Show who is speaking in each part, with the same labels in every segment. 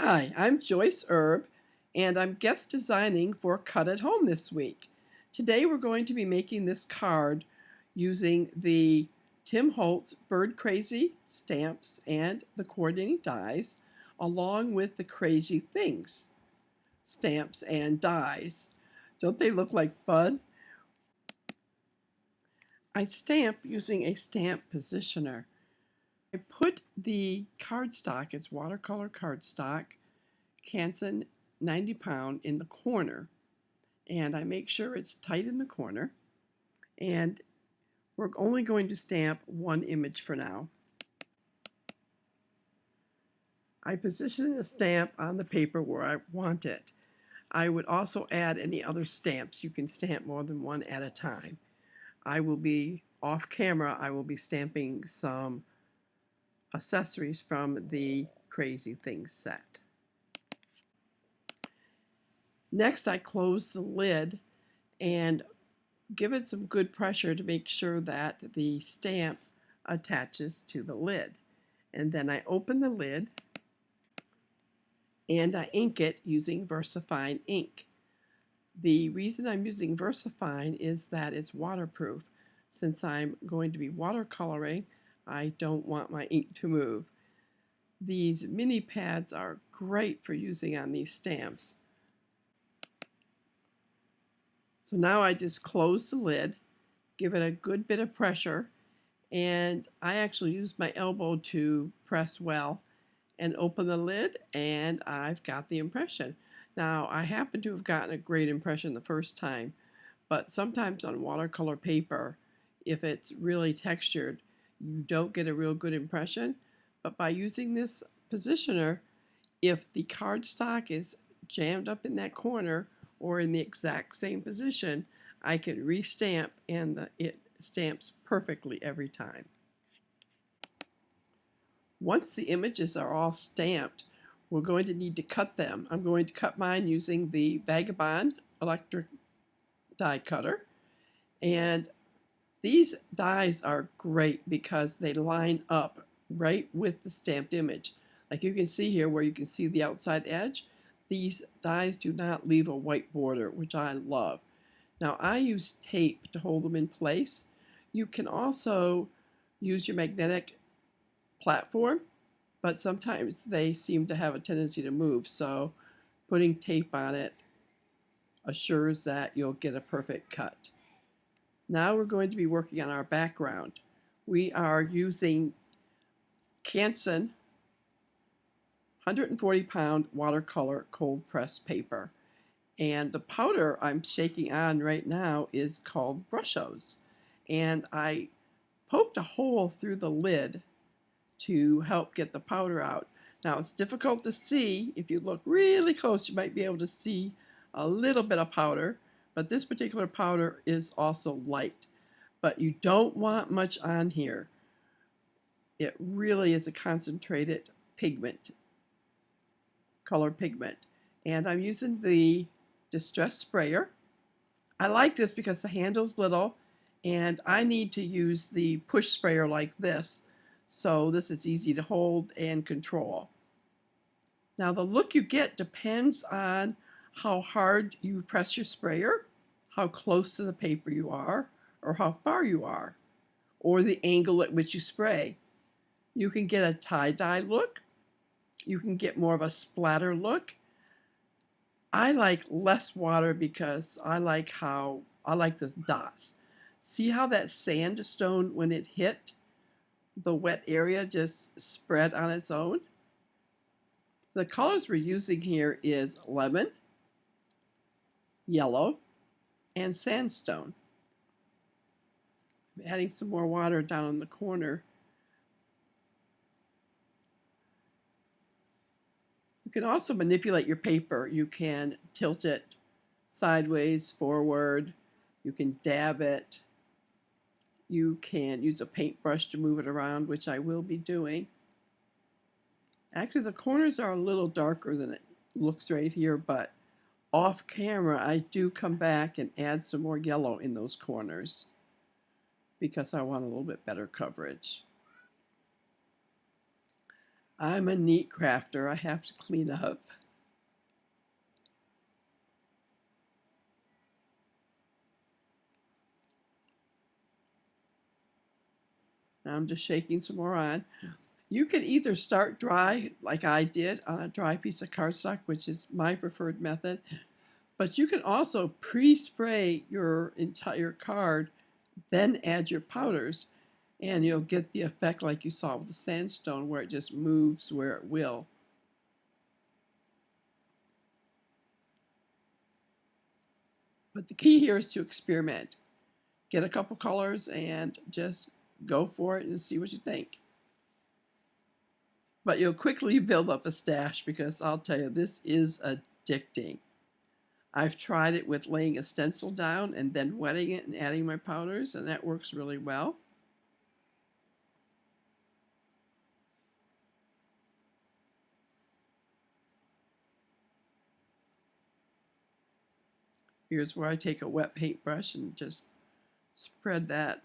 Speaker 1: Hi, I'm Joyce Erb, and I'm guest designing for Cut at Home this week. Today we're going to be making this card using the Tim Holtz Bird Crazy stamps and the coordinating dies, along with the Crazy Things stamps and dies. Don't they look like fun? I stamp using a stamp positioner. I put the cardstock as watercolor cardstock, Canson 90 pound, in the corner, and I make sure it's tight in the corner, and we're only going to stamp one image for now. I position the stamp on the paper where I want it. I would also add any other stamps. You can stamp more than one at a time. I will be off camera. I will be stamping some accessories from the Crazy Things set. Next, I close the lid and give it some good pressure to make sure that the stamp attaches to the lid. And then I open the lid and I ink it using VersaFine ink. The reason I'm using VersaFine is that it's waterproof. Since I'm going to be watercoloring, I don't want my ink to move. These mini pads are great for using on these stamps. So now I just close the lid, give it a good bit of pressure, and I actually use my elbow to press well, and open the lid, and I've got the impression. Now, I happen to have gotten a great impression the first time, but sometimes on watercolor paper, if it's really textured, you don't get a real good impression. But by using this positioner, if the cardstock is jammed up in that corner or in the exact same position, I can restamp and it stamps perfectly every time. Once the images are all stamped, we're going to need to cut them. I'm going to cut mine using the Vagabond electric die cutter. And these dies are great because they line up right with the stamped image. Like you can see here where you can see the outside edge, these dies do not leave a white border, which I love. Now I use tape to hold them in place. You can also use your magnetic platform, but sometimes they seem to have a tendency to move, so putting tape on it assures that you'll get a perfect cut. Now we're going to be working on our background. We are using Canson 140 pound watercolor cold press paper, and the powder I'm shaking on right now is called Brushos, and I poked a hole through the lid to help get the powder out. Now it's difficult to see. If you look really close, you might be able to see a little bit of powder, but this particular powder is also light. But you don't want much on here. It really is a concentrated pigment, color pigment. And I'm using the Distress Sprayer. I like this because the handle's little and I need to use the push sprayer like this. So this is easy to hold and control. Now the look you get depends on how hard you press your sprayer, how close to the paper you are, or how far you are, or the angle at which you spray. You can get a tie-dye look. You can get more of a splatter look. I like less water because I like the dots. See how that sandstone, when it hit the wet area, just spread on its own? The colors we're using here is lemon, yellow, and sandstone. I'm adding some more water down in the corner. You can also manipulate your paper. You can tilt it sideways, forward. You can dab it. You can use a paintbrush to move it around, which I will be doing. Actually, the corners are a little darker than it looks right here, but off camera, I do come back and add some more yellow in those corners because I want a little bit better coverage. I'm a neat crafter. I have to clean up. Now I'm just shaking some more on. You can either start dry, like I did, on a dry piece of cardstock, which is my preferred method, but you can also pre-spray your entire card, then add your powders, and you'll get the effect like you saw with the sandstone, where it just moves where it will. But the key here is to experiment. Get a couple colors and just go for it and see what you think. But you'll quickly build up a stash, because I'll tell you, this is addicting. I've tried it with laying a stencil down and then wetting it and adding my powders, and that works really well. Here's where I take a wet paintbrush and just spread that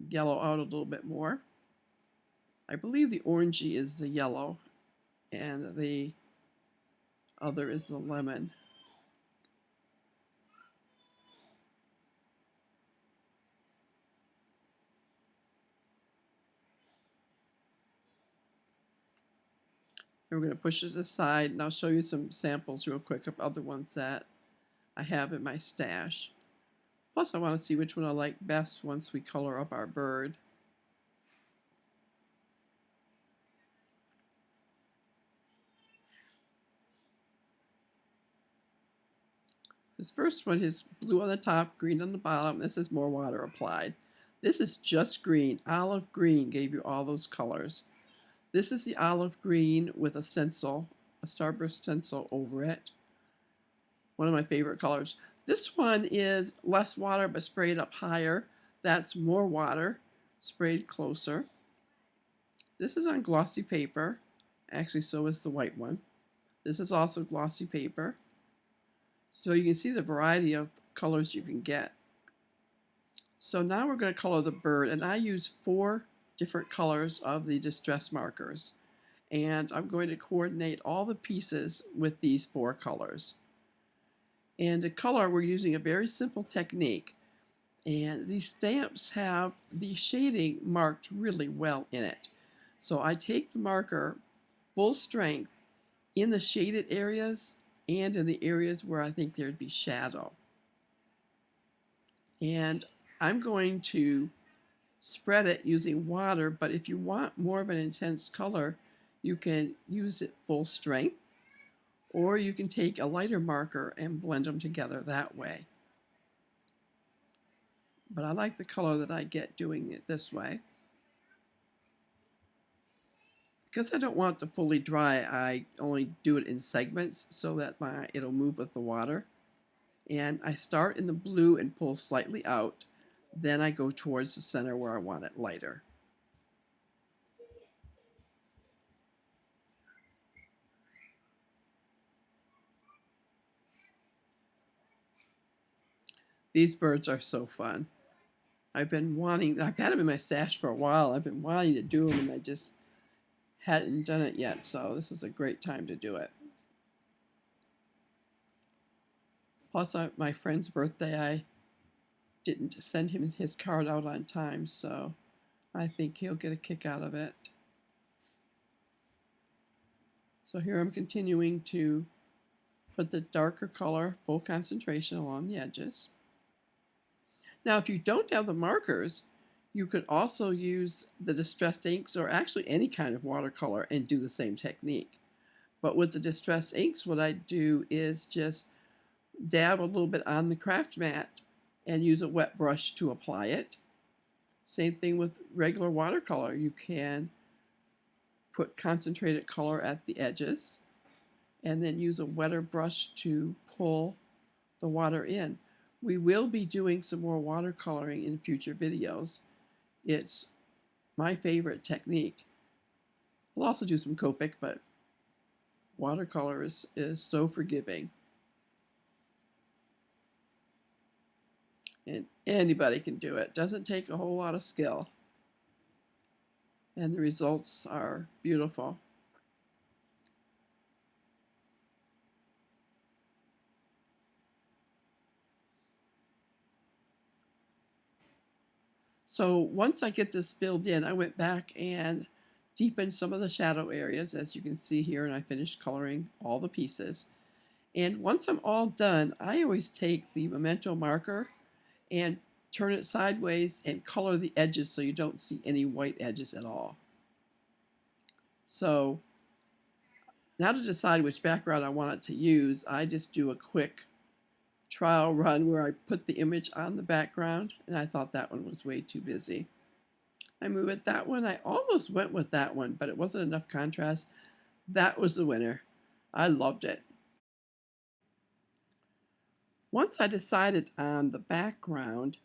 Speaker 1: yellow out a little bit more. I believe the orangey is the yellow and the other is the lemon. And we're going to push it aside, and I'll show you some samples real quick of other ones that I have in my stash. Plus I want to see which one I like best once we color up our bird. This first one is blue on the top, green on the bottom. This is more water applied. This is just green. Olive green gave you all those colors. This is the olive green with a stencil, a starburst stencil over it. One of my favorite colors. This one is less water but sprayed up higher. That's more water sprayed closer. This is on glossy paper. Actually, so is the white one. This is also glossy paper. So you can see the variety of colors you can get. So now we're going to color the bird, and I use 4 different colors of the distress markers. And I'm going to coordinate all the pieces with these 4 colors. And to color, we're using a very simple technique. And these stamps have the shading marked really well in it. So I take the marker full strength in the shaded areas and in the areas where I think there'd be shadow. And I'm going to spread it using water, but if you want more of an intense color, you can use it full strength, or you can take a lighter marker and blend them together that way. But I like the color that I get doing it this way. Because I don't want it to fully dry, I only do it in segments so that it'll move with the water. And I start in the blue and pull slightly out. Then I go towards the center where I want it lighter. These birds are so fun. I've had them in my stash for a while. I've been wanting to do them, and I just hadn't done it yet, so this is a great time to do it. Plus, my friend's birthday, I didn't send him his card out on time, so I think he'll get a kick out of it. So here I'm continuing to put the darker color, full concentration, along the edges. Now, if you don't have the markers, you could also use the distressed inks, or actually any kind of watercolor, and do the same technique. But with the distressed inks, what I do is just dab a little bit on the craft mat and use a wet brush to apply it. Same thing with regular watercolor. You can put concentrated color at the edges and then use a wetter brush to pull the water in. We will be doing some more watercoloring in future videos. It's my favorite technique. I'll also do some Copic, but watercolor is so forgiving. And anybody can do it. Doesn't take a whole lot of skill. And the results are beautiful. So once I get this filled in, I went back and deepened some of the shadow areas, as you can see here, and I finished coloring all the pieces. And once I'm all done, I always take the memento marker and turn it sideways and color the edges so you don't see any white edges at all. So now to decide which background I want it to use, I just do a quick trial run where I put the image on the background, and I thought that one was way too busy. I move it that one. I almost went with that one, but it wasn't enough contrast. That was the winner. I loved it. Once I decided on the background,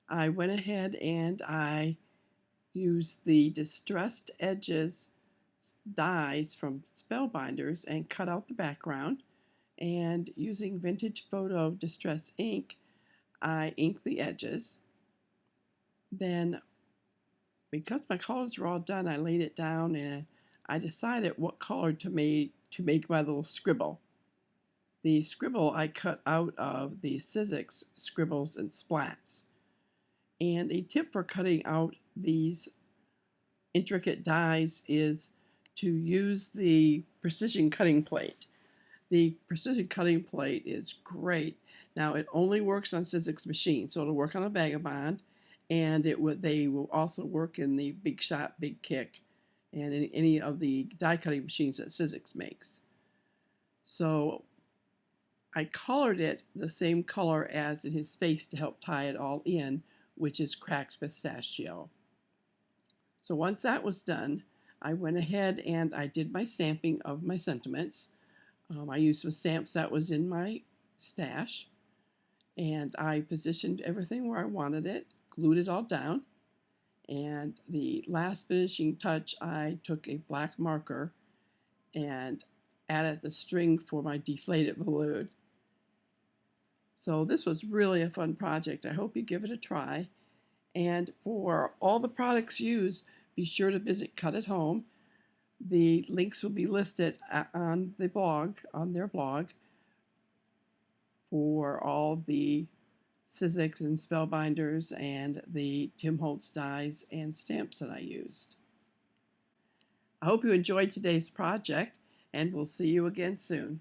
Speaker 1: I went ahead and I used the Distressed Edges dies from Spellbinders and cut out the background. And using Vintage Photo Distress ink, I inked the edges. Then, because my colors were all done, I laid it down and I decided what color to make my little scribble. The scribble I cut out of the Sizzix Scribbles and Splats. And a tip for cutting out these intricate dies is to use the precision cutting plate. The precision cutting plate is great. Now it only works on Sizzix machines, so it'll work on a Vagabond, and they will also work in the Big Shot, Big Kick, and in any of the die cutting machines that Sizzix makes. So I colored it the same color as in his face to help tie it all in, which is Cracked Pistachio. So once that was done, I went ahead and I did my stamping of my sentiments. I used some stamps that was in my stash, and I positioned everything where I wanted it, glued it all down, and the last finishing touch, I took a black marker and added the string for my deflated balloon. So this was really a fun project. I hope you give it a try. And for all the products used, be sure to visit Cut at Home. The links will be listed on the blog, on their blog, for all the Sizzix and Spellbinders and the Tim Holtz dies and stamps that I used. I hope you enjoyed today's project, and we'll see you again soon.